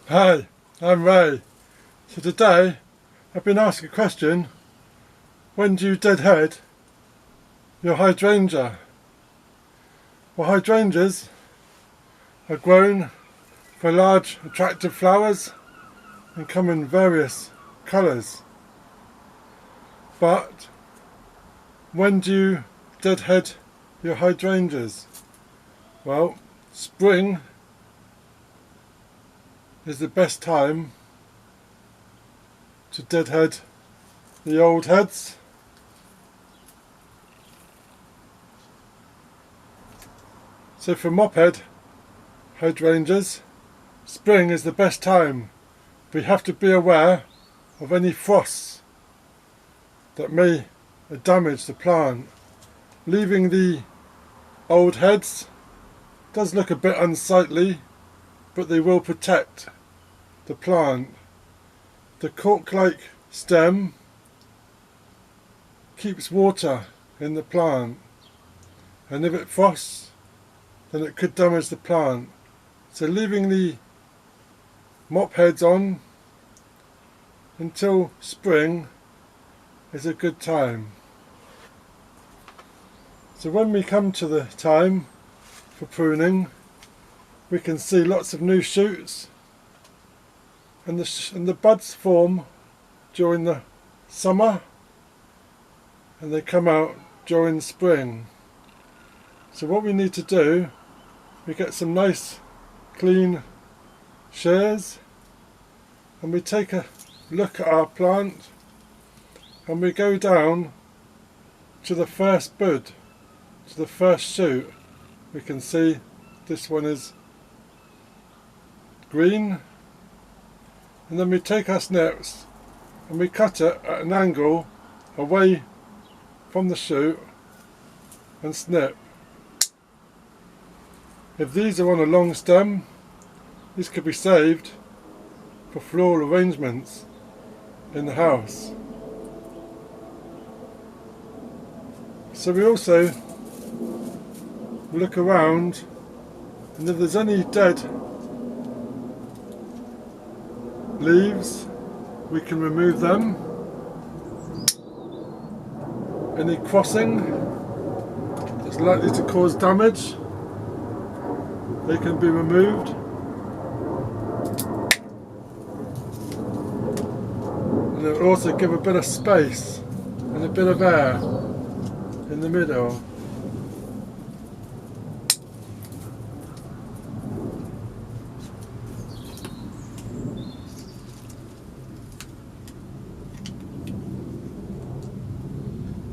Hi, I'm Ray. So today I've been asked a question: when do you deadhead your hydrangea? Well, hydrangeas are grown for large attractive flowers and come in various colours. But when do you deadhead your hydrangeas? Well, spring is the best time to deadhead the old heads. So for Mophead hydrangeas, spring is the best time. We have to be aware of any frosts that may damage the plant. Leaving the old heads does look a bit unsightly, but they will protect the plant. The cork-like stem keeps water in the plant, and if it frosts, then it could damage the plant. So leaving the mop heads on until spring is a good time. So when we come to the time for pruning, we can see lots of new shoots, and the buds form during the summer and they come out during spring. So what we need to do, we get some nice clean shears and we take a look at our plant and we go down to the first bud, to the first shoot. We can see this one is green, and then we take our snips and we cut it at an angle away from the shoot and snip. If these are on a long stem, these could be saved for floral arrangements in the house. So we also look around, and if there's any dead leaves, we can remove them. Any crossing that's likely to cause damage, they can be removed. And it will also give a bit of space and a bit of air in the middle.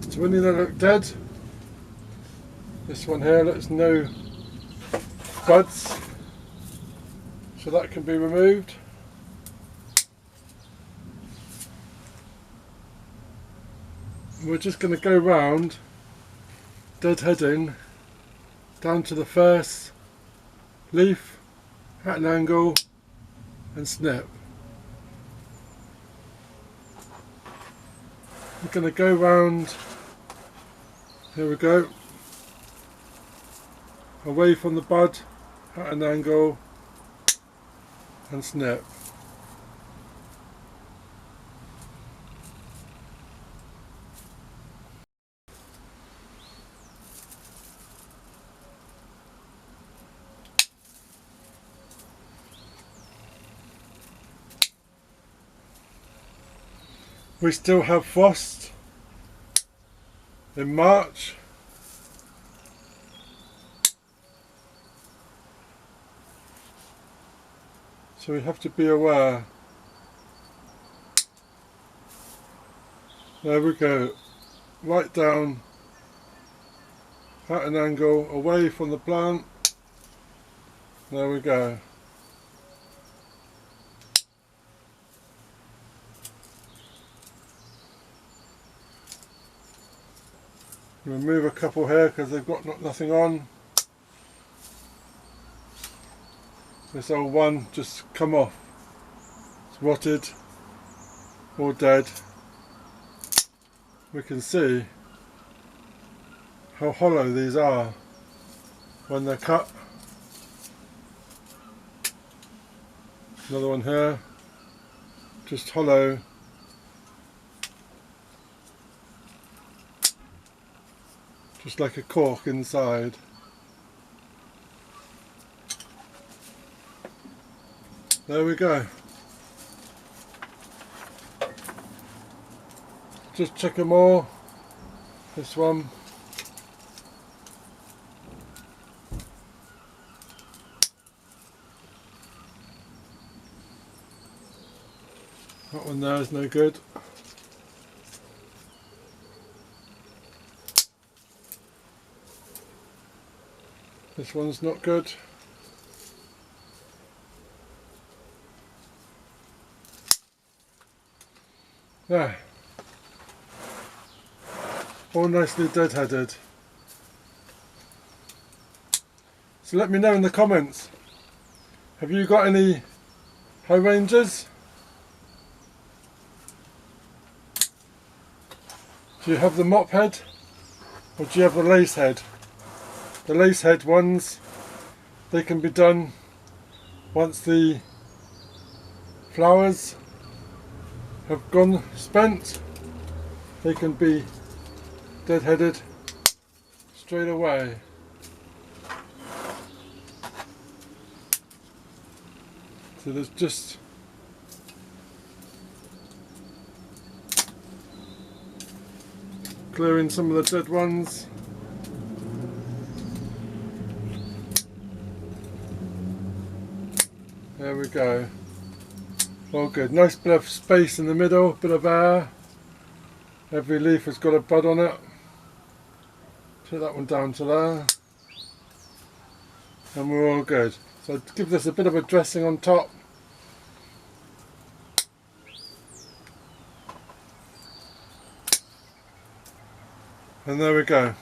So when they look dead, this one here looks no buds, so that can be removed. And we're just going to go round deadheading down to the first leaf at an angle and snip. We're going to go round, here we go, away from the bud at an angle and snip. We still have frost in March, so we have to be aware. There we go, right down at an angle away from the plant. There we go. Remove a couple here because they've got nothing on. This old one just come off. It's rotted or dead. We can see how hollow these are when they're cut. Another one here, just hollow. Just like a cork inside. There we go. Just check them all. This one. That one there is no good. This one's not good. There. All nicely deadheaded. So let me know in the comments. Have you got any hydrangeas? Do you have the Mophead or do you have the Lacehead? The Lacehead ones, they can be done once the flowers have gone spent. They can be deadheaded straight away. So there's just clearing some of the dead ones. There we go. All good. Nice bit of space in the middle, bit of air. Every leaf has got a bud on it. Put that one down to there. And we're all good. So give this a bit of a dressing on top. And there we go.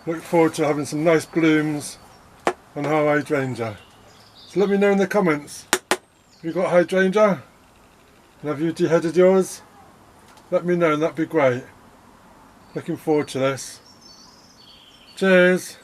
Look forward to having some nice blooms on our hydrangea. So let me know in the comments, have you got hydrangea? And have you deheaded yours? Let me know and that'd be great. Looking forward to this. Cheers!